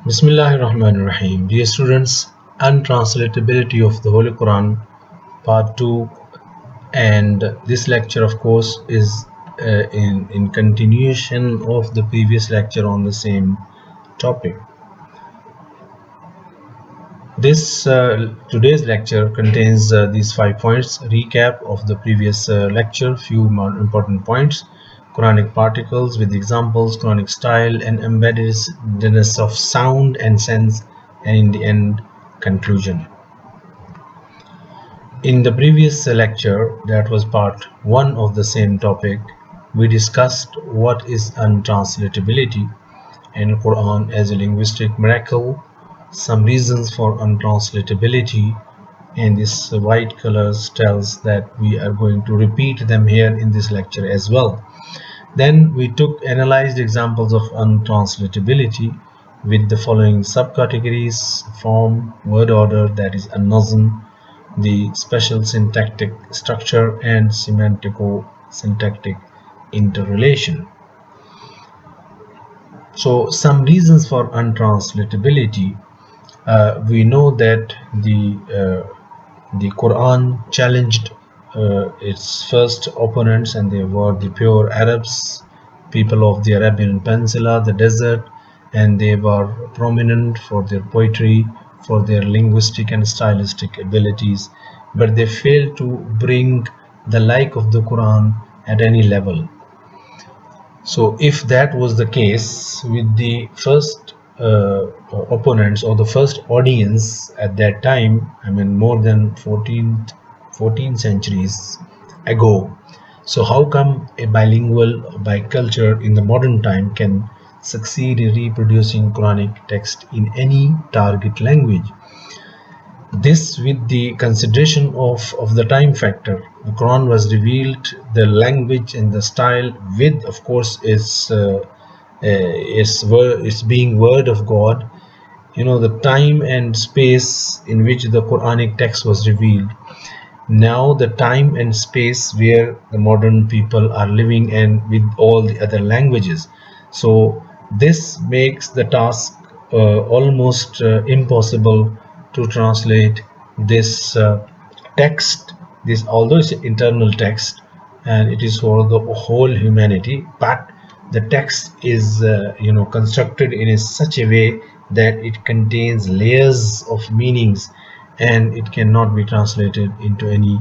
Bismillahir Rahmanir Rahim. Dear students, Untranslatability of the Holy Quran, Part 2, and this lecture, of course, is in continuation of the previous lecture on the same topic. This today's lecture contains these 5 points: recap of the previous lecture, few more important points, Quranic particles with examples, Quranic style, and embeddedness of sound and sense, and in the end, conclusion. In the previous lecture, that was part 1 of the same topic, we discussed what is untranslatability in Quran as a linguistic miracle, some reasons for untranslatability, and this white colors tells that we are going to repeat them here in this lecture as well. Then we analyzed examples of untranslatability with the following subcategories: form, word order, that is a nazm, the special syntactic structure, and semantico-syntactic interrelation. So some reasons for untranslatability. We know that the Quran challenged its first opponents, and they were the pure Arabs, people of the Arabian Peninsula, the desert, and they were prominent for their poetry, for their linguistic and stylistic abilities, but they failed to bring the like of the Quran at any level. So if that was the case with the first opponents or the first audience at that time, I mean more than 14 centuries ago, so how come a bilingual biculture in the modern time can succeed in reproducing Quranic text in any target language? This with the consideration of the time factor. The Quran was revealed, the language and the style with, of course, is being word of God. The time and space in which the Quranic text was revealed. Now the time and space where the modern people are living and with all the other languages. So this makes the task almost impossible to translate this text, this, although it's internal text and it is for the whole humanity, but the text is constructed in such a way that it contains layers of meanings, and it cannot be translated into any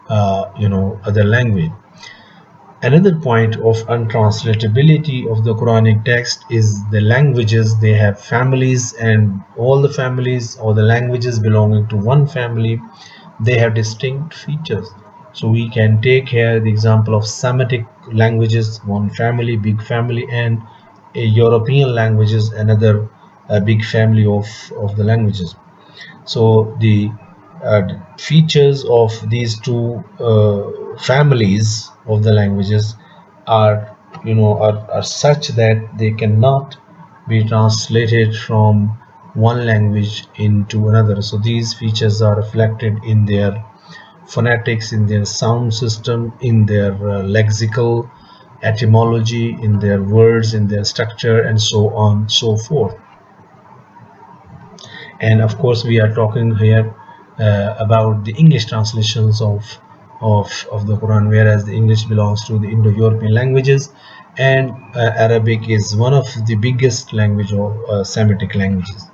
other language. Another point of untranslatability of the Quranic text is the languages. They have families, and all the families or the languages belonging to one family, they have distinct features. So we can take here the example of Semitic languages, one family, big family, and a European languages, another big family of the languages. So the features of these two families of the languages are such that they cannot be translated from one language into another. So these features are reflected in their phonetics, in their sound system, in their lexical etymology, in their words, in their structure, and so on, so forth. And of course we are talking here about the English translations of the Quran, whereas the English belongs to the Indo-European languages, and Arabic is one of the biggest language of Semitic languages.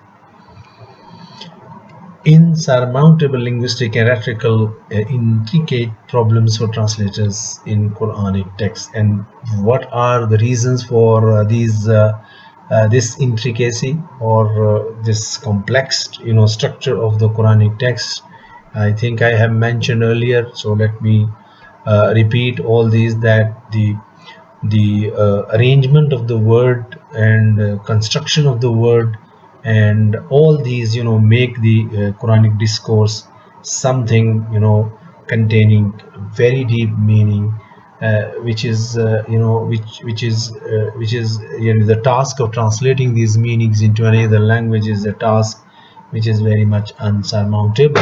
Insurmountable linguistic and rhetorical intricate problems for translators in Quranic text. And what are the reasons for this intricacy or this complex structure of the Quranic text? I think I have mentioned earlier, so let me repeat all these, that the arrangement of the word and construction of the word, and all these make the Quranic discourse something containing very deep meaning, which is the task of translating these meanings into another language is a task which is very much unsurmountable.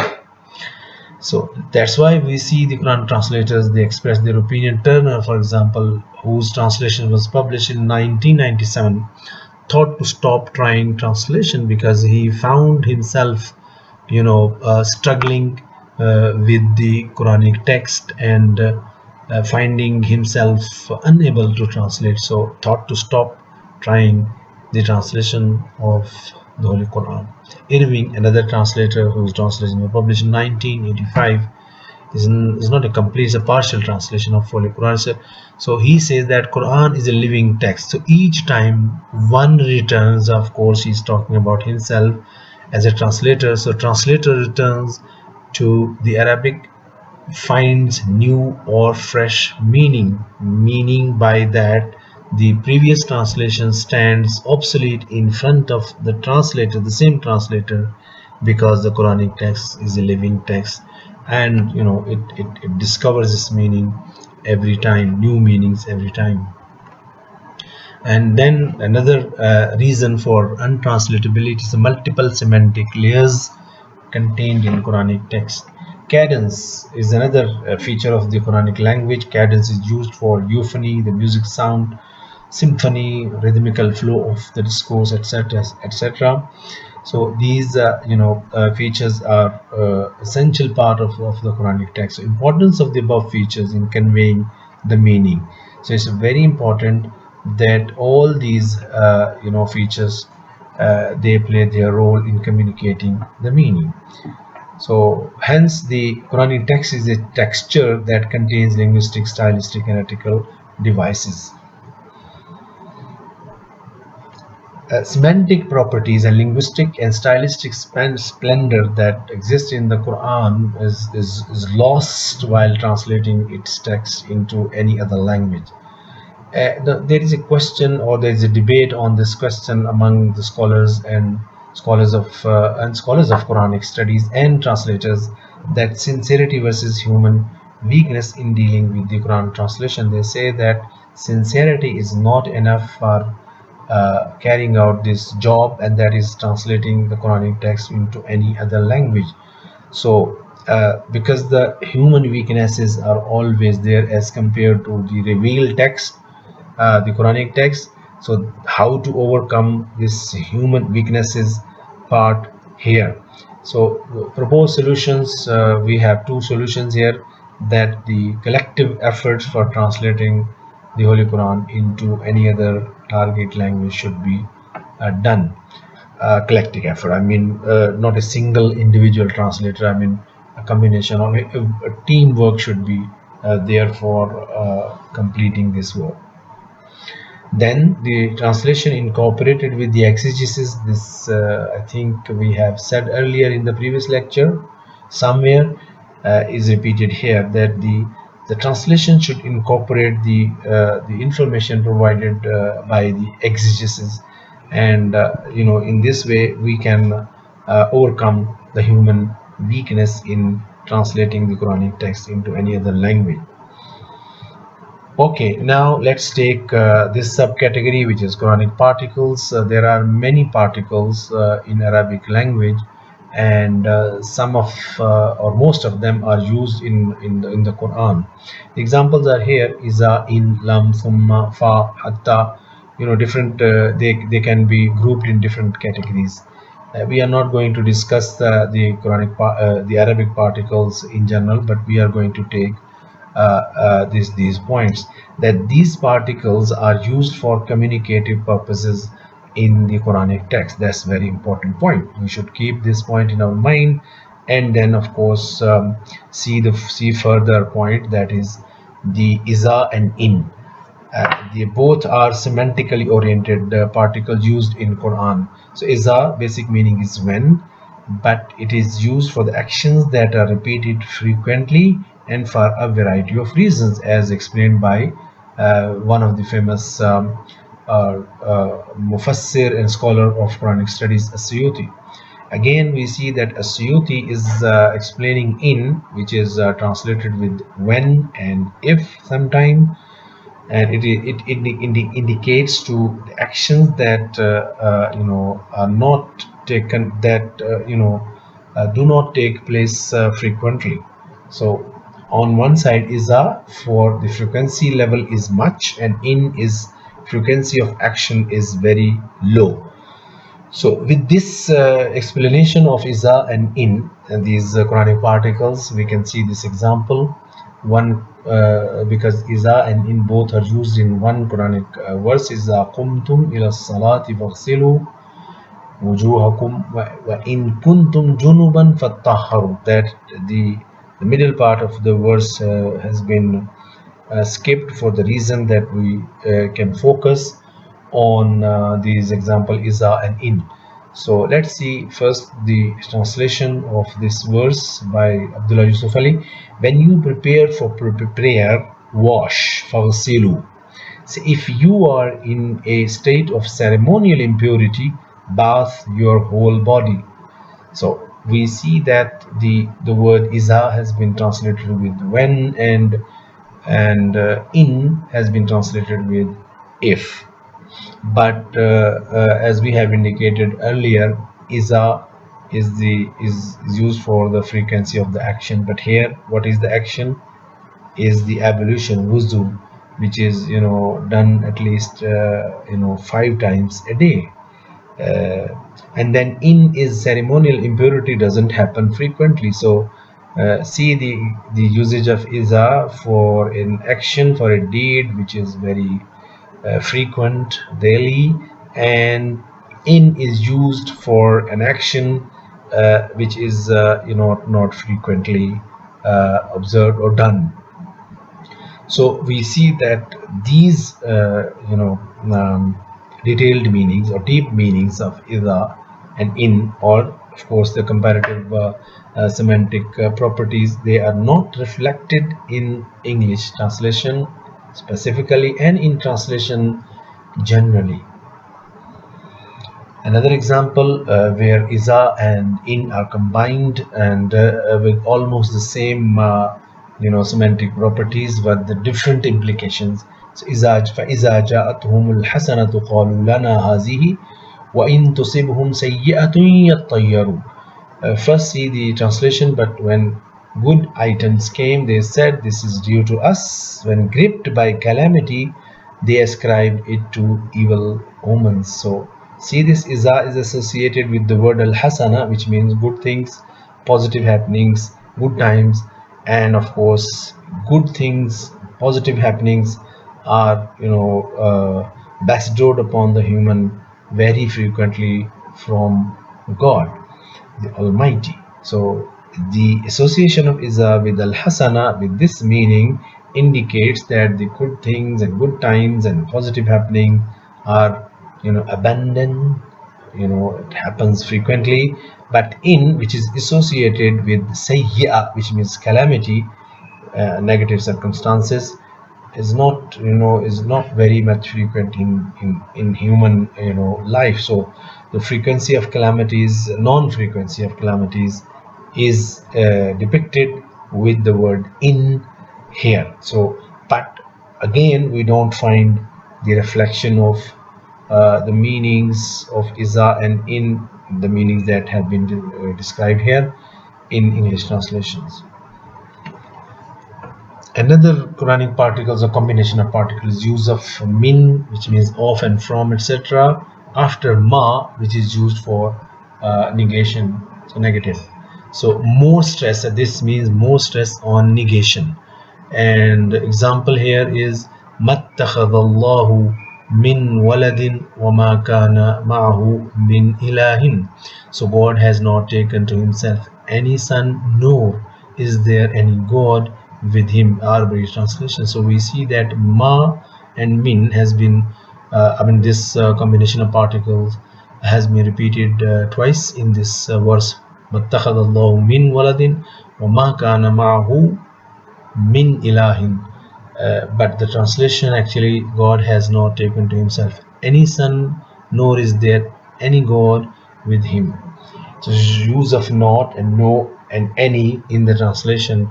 So that's why we see the Quran translators, they express their opinion. Turner, for example, whose translation was published in 1997, thought to stop trying translation because he found himself struggling with the Quranic text and finding himself unable to translate, so thought to stop trying the translation of the Holy Quran. Irving, another translator whose translation was published in 1985, is not a complete, it's a partial translation of Holy Quran. So he says that Quran is a living text. So each time one returns, of course he's talking about himself as a translator. So translator returns to the Arabic, finds new or fresh meaning by that the previous translation stands obsolete in front of the translator, the same translator, because the Quranic text is a living text, and it discovers its meaning every time, new meanings every time. And then another reason for untranslatability is the multiple semantic layers contained in Quranic text. Cadence is another feature of the Quranic language. Cadence is used for euphony, the music sound, symphony, rhythmical flow of the discourse, etc., etc. So these features are essential part of the Quranic text. So importance of the above features in conveying the meaning. So it's very important that all these features they play their role in communicating the meaning. So hence the Quranic text is a texture that contains linguistic, stylistic, and ethical devices. Semantic properties and linguistic and stylistic splendor that exist in the Quran is lost while translating its text into any other language. There is a question, or there is a debate on this question among the scholars and scholars of Quranic studies and translators, that sincerity versus human weakness in dealing with the Quran translation. They say that sincerity is not enough for carrying out this job, and that is translating the Quranic text into any other language. So because the human weaknesses are always there as compared to the revealed text, the Quranic text. So how to overcome this human weaknesses part here? So proposed solutions, we have two solutions here, that the collective efforts for translating the Holy Quran into any other target language should be done. Collective effort, I mean, not a single individual translator, I mean a combination of a teamwork should be there for completing this work. Then the translation incorporated with the exegesis. This I think we have said earlier in the previous lecture. Somewhere is repeated here, that the translation should incorporate the information provided by the exegesis, and in this way we can overcome the human weakness in translating the Quranic text into any other language. Okay, now let's take this subcategory, which is Quranic particles. There are many particles in Arabic language, and some of or most of them are used in the Quran. The examples are here: iza, in, lam, summa, fa, hatta. Different. They can be grouped in different categories. We are not going to discuss the the Arabic particles in general, but we are going to take these points, that these particles are used for communicative purposes in the Quranic text. That's very important point. We should keep this point in our mind, and then of course see further point, that is the iza and in. They both are semantically oriented particles used in Quran. So iza, basic meaning is when, but it is used for the actions that are repeated frequently and for a variety of reasons, as explained by one of the famous mufassir and scholar of Quranic studies, As-Suyuti. Again, we see that As-Suyuti is explaining in, which is translated with when and if sometime, and it indicates to the actions that are not taken, that do not take place frequently. So on one side is a, for the frequency level is much, and in is frequency of action is very low. So with this explanation of iza and in and these Quranic particles, we can see this example. One because iza and in both are used in one Quranic verse. Iza qumtum ila salati faghsilu wujuhakum wa in kuntum junuban fattahharu. That the middle part of the verse has been skipped for the reason that we can focus on these example iza and in. So let's see first the translation of this verse by Abdullah Yusuf Ali. When you prepare for prayer, wash, faghsilu. So if you are in a state of ceremonial impurity, bath your whole body. So we see that the word iza has been translated with when, and in has been translated with if. But as we have indicated earlier, iza is used for the frequency of the action. But here, what is the action? Is the ablution, wuzu, which is done at least 5 times a day. And then in is ceremonial impurity doesn't happen frequently. So see the usage of iza for an action, for a deed which is very frequent daily, and in is used for an action which is not frequently observed or done. So we see that these detailed meanings or deep meanings of ida and in, or of course the comparative semantic properties, they are not reflected in English translation specifically and in translation generally. Another example where iza and in are combined and with almost the same semantic properties but the different implications. So فإذا جاءتهم الحسنة قالوا لنا هذه وإن تصبهم سيئة يطيروا. First see the translation, but when good items came, they said, "This is due to us." When gripped by calamity, they ascribed it to evil omens. So see, this iza is associated with the word al-hasana, which means good things, positive happenings, good times, and of course good things, positive happenings are bestowed upon the human very frequently from God the Almighty. So the association of Iza with Al Hasana with this meaning indicates that the good things and good times and positive happening are abundant. It happens frequently. But in, which is associated with Sayyi'ah, which means calamity, negative circumstances, is not very much frequent in human life. So the frequency of calamities, non-frequency of calamities, is depicted with the word in here. So but again, we don't find the reflection of the meanings of iza and in, the meanings that have been described here in English translations. Another Quranic particles or combination of particles, use of min, which means of and from, etc., after ma, which is used for negation, so negative. So more stress, this means more stress on negation. And example here is mattakhadallahu min waladin wama kana ma'ahu min ilahin. So God has not taken to himself any son, nor is there any God with him. Arbitrary translation. So we see that ma and min has been this combination of particles has been repeated twice in this verse. mattakhadallahu min waladin wama kana ma'ahu min ilahin. But the translation, actually, God has not taken to himself any son, nor is there any God with him. So use of not and no and any in the translation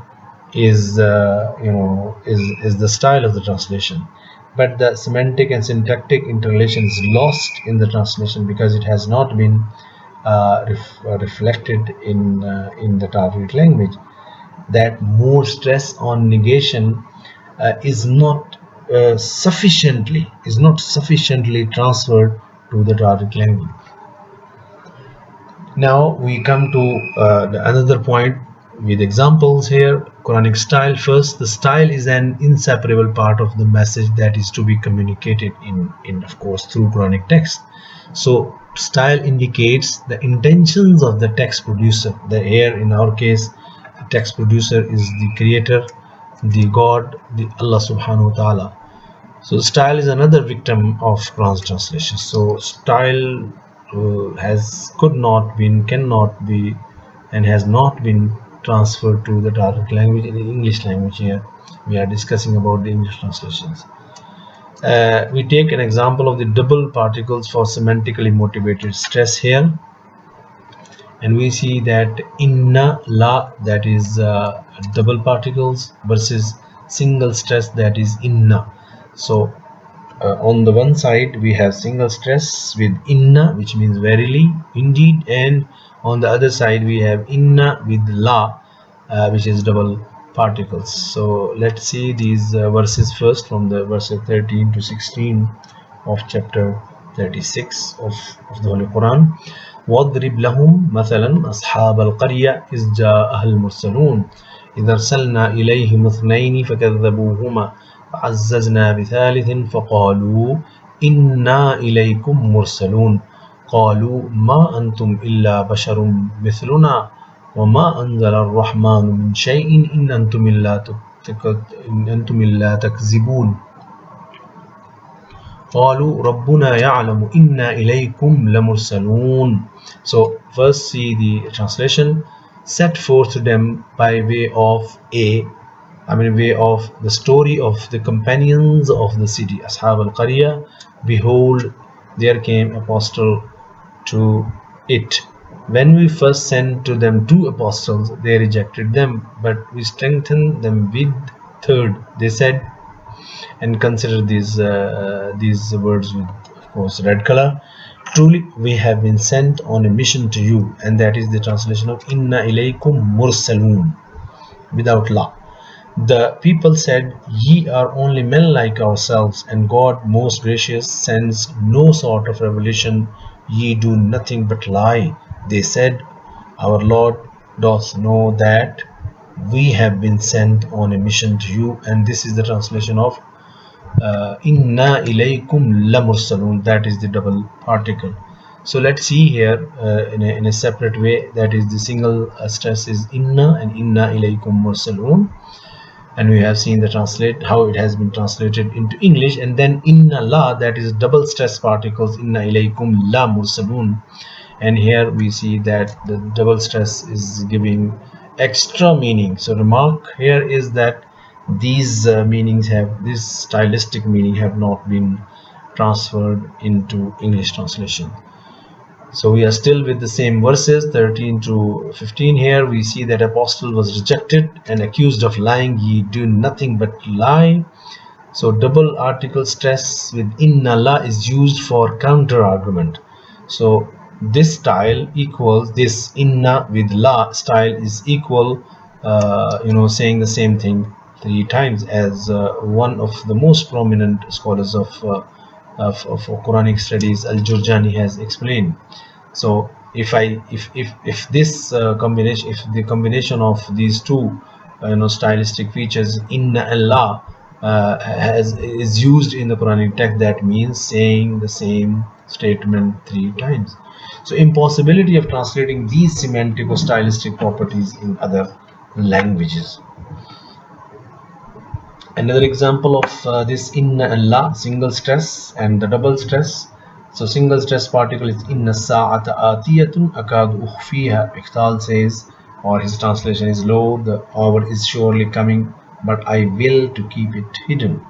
is is the style of the translation, but the semantic and syntactic interrelation is lost in the translation because it has not been reflected in the target language. That more stress on negation is not sufficiently transferred to the target language. Now we come to another point with examples here. Quranic style. First, the style is an inseparable part of the message that is to be communicated in of course through Quranic text. So style indicates the intentions of the text producer. The here in our case, the text producer is the creator, the God, the Allah subhanahu wa ta'ala. So style is another victim of Quran's translation. So style could not been, cannot be, and has not been transferred to the target language in the English language. Here we are discussing about the English translations. We take an example of the double particles for semantically motivated stress here, and we see that inna la, that is double particles, versus single stress, that is inna. So on the one side we have single stress with inna, which means verily, indeed, and on the other side we have inna with la, which is double particles. So let's see these verses first, from the verses 13 to 16 of chapter 36 of the Holy Quran. واضرب لهم مثلا أصحاب القرية إذ جاءها المرسلون إذ أرسلنا إليهم اثنين فكذبوهما فعززنا بثالث فقالوا إنا إليكم مرسلون قالوا ما أنتم إلا بشر مثلنا وما أنزل الرحمن من شيء إن أنتم إلا تكذبون قالوا ربنا يعلم إنا إليكم لمرسلون. So first see the translation. Set forth to them by way of way of the story of the companions of the city, Ashab al-Qarya. Behold, there came apostle to it. When we first sent to them two apostles, they rejected them, but we strengthened them with third. They said, and consider these words with, of course, red color. Truly, we have been sent on a mission to you, and that is the translation of Inna ilaykum mursalun, without la. The people said, Ye are only men like ourselves, and God most gracious sends no sort of revelation. Ye do nothing but lie. They said, Our Lord doth know that we have been sent on a mission to you, and this is the translation of Inna ilaykum lamursalun, that is the double particle. So let's see here in a separate way, that is the single stress is inna and inna ilaykum mursalun, and we have seen the translate how it has been translated into English. And then inna la, that is double stress particles, inna ilaykum la mursalun, and here we see that the double stress is giving extra meaning. So remark here is that these meanings have, this stylistic meaning have not been transferred into English translation. So we are still with the same verses 13 to 15. Here we see that apostle was rejected and accused of lying. Ye do nothing but lie. So double article stress with inna la is used for counter argument. So this style equals this inna with la style is equal, saying the same thing three times, as one of the most prominent scholars of Quranic studies, Al-Jurjani, has explained. So if this combination, if the combination of these two stylistic features, inna and la, is used in the Quranic text, that means saying the same statement three times. So impossibility of translating these semantic or stylistic properties in other languages. Another example of this inna and la, single stress and the double stress. So single stress particle is inna sa'ata atiyatun akadu ukhfiha. Iqtal says, or his translation is, lo, the hour is surely coming, but I will to keep it hidden.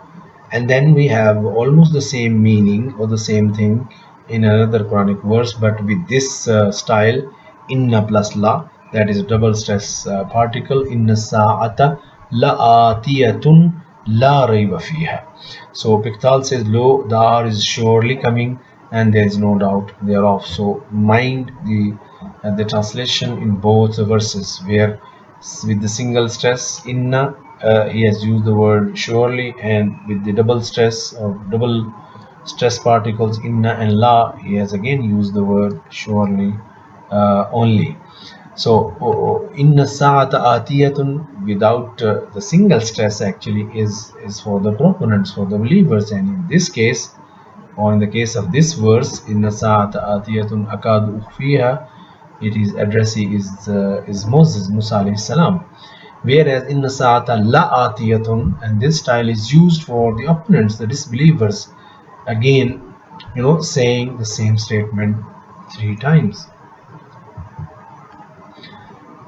And then we have almost the same meaning or the same thing in another Quranic verse, but with this style, inna plus la, that is a double stress particle, inna sa'ata la atiyatun la rayba fiha. So Piqtal says, lo, the hour is surely coming and there is no doubt thereof. So mind the translation in both the verses, where with the single stress inna he has used the word surely, and with the double stress or double stress particles inna and la, he has again used the word surely only. So inna sa'ata atiyatun without the single stress actually is for the proponents, for the believers, and in this case, or in the case of this verse, inna sa'ata atiyatun akadu ukhfiha, it is addressee is Moses, Musa alayhi salam. Whereas in Nasata La'atiyatun, and this style is used for the opponents, the disbelievers, again, saying the same statement three times.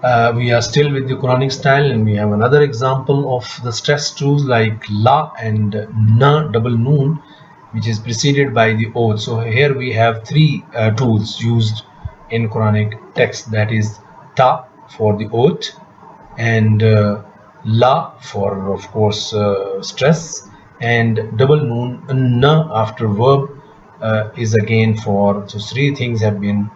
We are still with the Quranic style, and we have another example of the stress tools like La and Na double noon, which is preceded by the oath. So here we have three tools used in Quranic text, that is Ta for the oath, and la for, of course, stress, and double noon na after verb is again for. So three things have been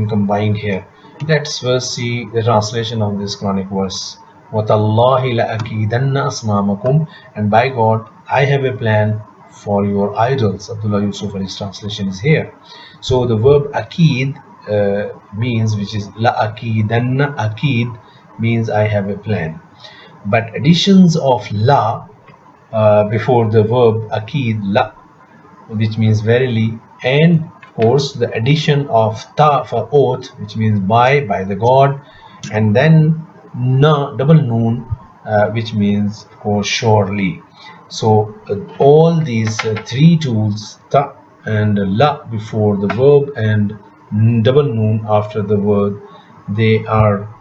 combined here. Let's first see the translation of this Quranic verse. وَتَاللَّهِ لَأَكِيدَنَّ أَصْنَامَكُمْ, and by God, I have a plan for your idols. Abdullah Yusuf Ali's translation is here. So the verb akid means, which is la akidanna, akid means I have a plan. But additions of la before the verb akid, la, which means verily, and of course the addition of ta for oath, which means by the God, and then na double noon, which means of course surely. So all these three tools, ta and la before the verb and double noon after the word, they are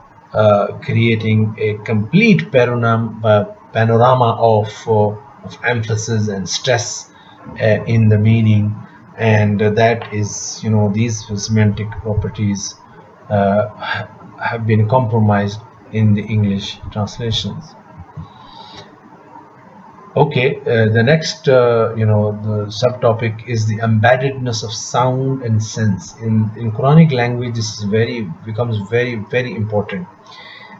creating a complete panorama of emphasis and stress in the meaning, and that is, these semantic properties have been compromised in the English translations. Okay, the next, the subtopic is the embeddedness of sound and sense. In Quranic language, this is becomes very important.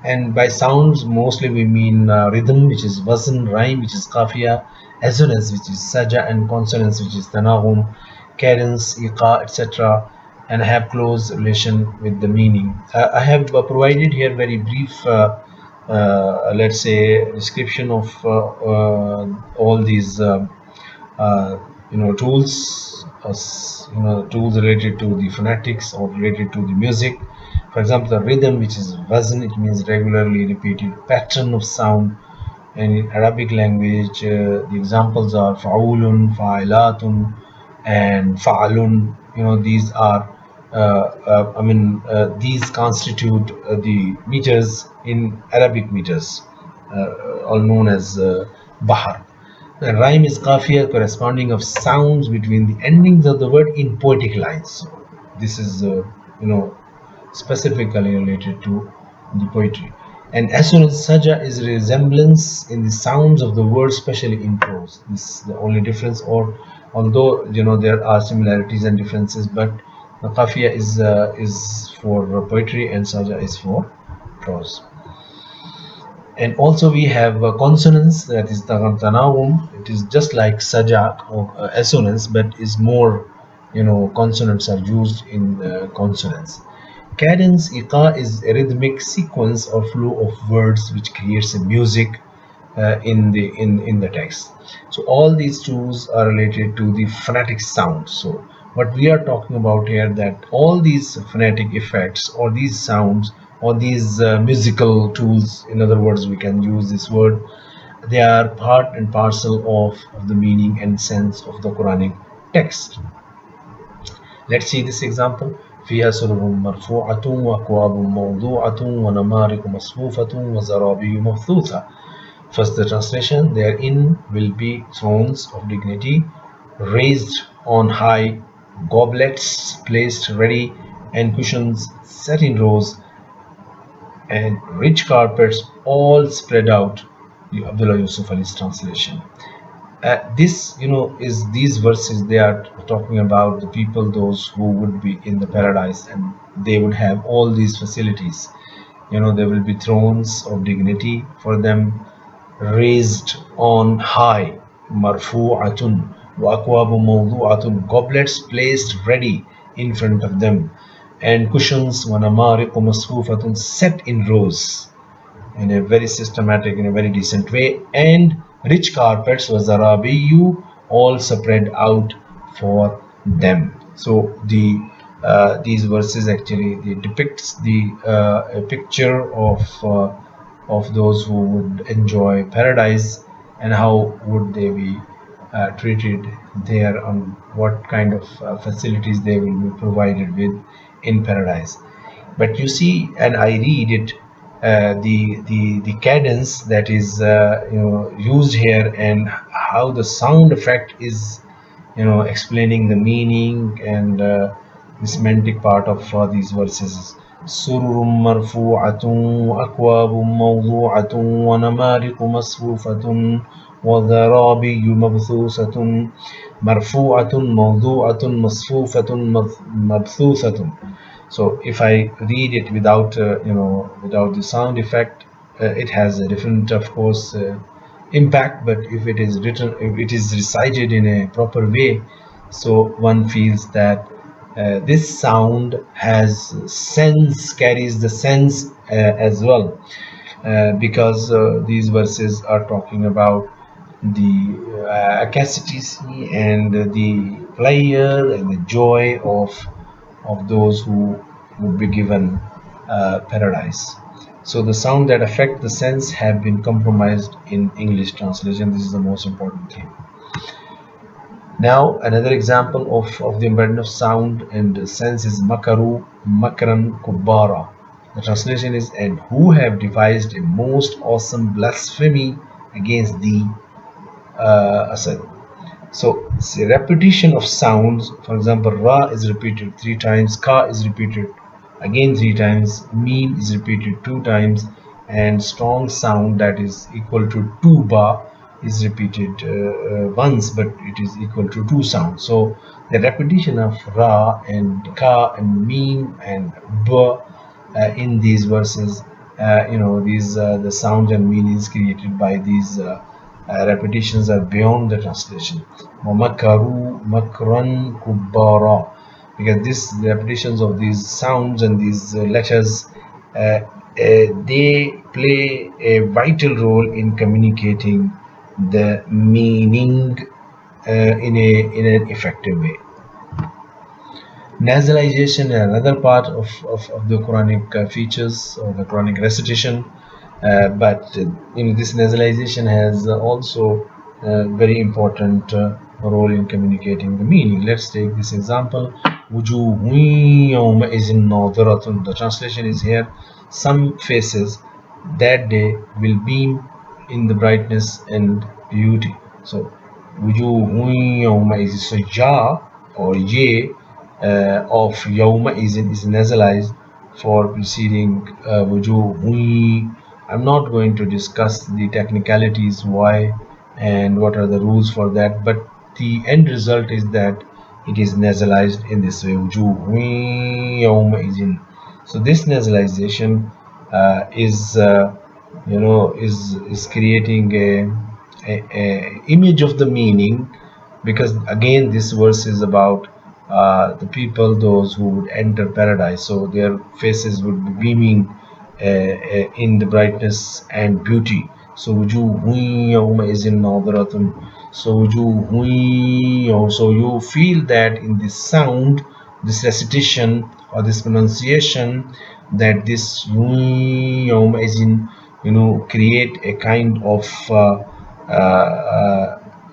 And by sounds, mostly we mean rhythm, which is wazn, rhyme, which is qafiya, assonance, which is saja, and consonance, which is tanahum, cadence, iqa, etc., and have close relation with the meaning. I have provided here very brief, let's say, description of all these, tools, tools related to the phonetics or related to the music. For example, the rhythm, which is wazn, it means regularly repeated pattern of sound. And in Arabic language, the examples are fa'ulun, fa'ilatun, and fa'alun. These are, these constitute the meters in Arabic meters, all known as bahar. The rhyme is qafiya, corresponding of sounds between the endings of the word in poetic lines. So this is, specifically related to the poetry. And as soon as saja is resemblance in the sounds of the word, especially in prose. This is the only difference. Or although there are similarities and differences, but the qafiya is for poetry and saja is for prose. And also we have consonants, that is tanawum. It is just like saja or assonance, but is more, consonants are used in consonants. Cadence, iqa, is a rhythmic sequence or flow of words which creates a music in the text. So all these tools are related to the phonetic sound. So what we are talking about here, that all these phonetic effects or these sounds or these musical tools, in other words, we can use this word, they are part and parcel of the meaning and sense of the Quranic text. Let's see this example. فيها سرر مرفوعة وأكواب موضوعة ونمارق مصفوفة وزرابي مبثوثة. First, the translation: therein will be thrones of dignity raised on high, goblets placed ready, and cushions set in rows, and rich carpets all spread out. The Abdullah Yusuf Ali's translation. This, is these verses, they are talking about the people, those who would be in the paradise, and they would have all these facilities. There will be thrones of dignity for them. raised on high, marfu'atun, wa akwabu mawdu'atun, goblets placed ready in front of them, and cushions, wa namariqu masfufatun, set in rows in a very systematic, in a very decent way, and rich carpets was Arabiyu, all spread out for them. So these verses actually depicts a picture of those who would enjoy paradise and how would they be treated there, on what kind of facilities they will be provided with in paradise. But you see, and I read it, the cadence that is used here, and how the sound effect is explaining the meaning and the semantic part of these verses. سرر مرفوعة وأكواب موضوعة ونمارق مصفوفة وزرابي مبثوثة مرفوعة موضوعة مصفوفة مبثوثة. So if I read it without without the sound effect, it has a different, of course, impact. But if it is written, if it is recited in a proper way, so one feels that this sound has sense, carries the sense as well, because these verses are talking about the acaticity and the pleasure and the joy of those who would be given paradise. So the sound that affect the sense have been compromised in English translation. This is the most important thing. Now another example of the embodiment of sound and sense is makaru makran kubbara. The translation is, and who have devised a most awesome blasphemy against thee, Asad. So it's a repetition of sounds. For example, Ra is repeated 3 times, Ka is repeated again 3 times, Meen is repeated 2 times, and strong sound that is equal to 2 Ba is repeated once, but it is equal to 2 sounds. So the repetition of Ra and Ka and Meen and Ba in these verses, these the sounds and meanings created by these repetitions are beyond the translation. وَمَكَرُوا مَكْرًا كُبَّارًا, because these repetitions of these sounds and these letters, they play a vital role in communicating the meaning in an effective way. Nasalization is another part of the Quranic features or the Quranic recitation, but this nasalization has also a very important role in communicating the meaning. Let's take this example. وُجُوهٌ يَوْمَئِذٍ نَاظِرَةٌ. The translation is here: some faces that day will beam in the brightness and beauty. So وُجُوهٌ يَوْمَئِذٍ. So ja or ye of Yawma is nasalized for preceding wujuh. I'm not going to discuss the technicalities why and what are the rules for that, but the end result is that it is nasalized in this way, wujuh yawma izin. So this nasalization is creating a image of the meaning, because again this verse is about the people, those who would enter paradise. So their faces would be beaming in the brightness and beauty. So wujuhun yawma'izin nadiratun. So wujuhun, so you feel that in this sound, this recitation or this pronunciation, that this yawma'izin, create a kind of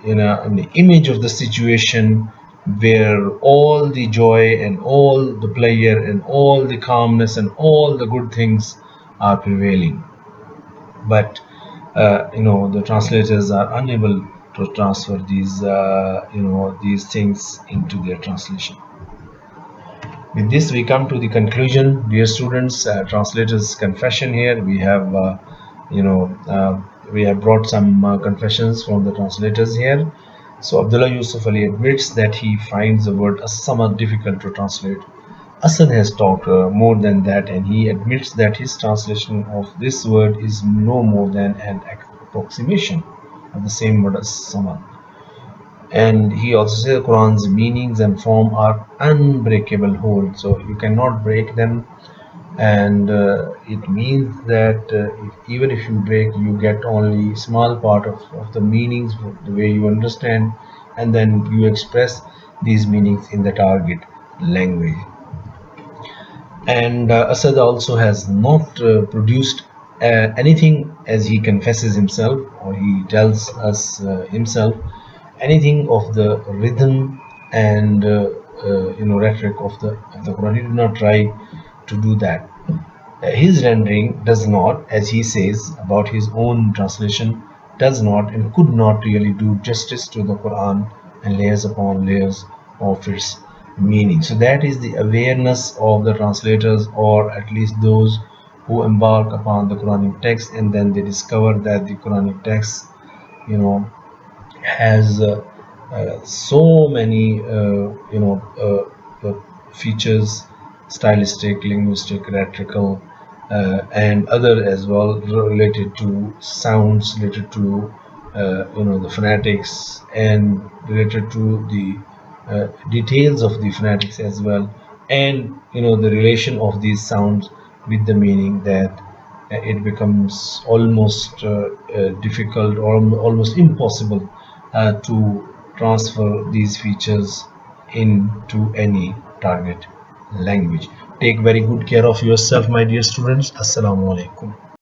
an image of the situation where all the joy and all the pleasure and all the calmness and all the good things are prevailing. But the translators are unable to transfer these things into their translation. With this, we come to the conclusion, dear students. Translators' confession here. We have brought some confessions from the translators here. So Abdullah Yusuf Ali admits that he finds the word as-samad difficult to translate. Asad has talked more than that, and he admits that his translation of this word is no more than an approximation of the same word as someone. And he also says Quran's meanings and form are unbreakable whole, so you cannot break them. And it means that even if you break, you get only small part of the meanings, the way you understand, and then you express these meanings in the target language. And Assad also has not produced anything, as he confesses himself, or he tells us himself, anything of the rhythm and rhetoric of the Quran. He did not try to do that. His rendering does not, as he says about his own translation, does not and could not really do justice to the Quran and layers upon layers of its meaning. So that is the awareness of the translators, or at least those who embark upon the Quranic text and then they discover that the Quranic text, you know, has so many features, stylistic, linguistic, rhetorical, and other as well, related to sounds, related to the phonetics, and related to the details of the phonetics as well, and the relation of these sounds with the meaning, that it becomes almost difficult or almost impossible to transfer these features into any target language. Take very good care of yourself, my dear students. Assalamu alaikum.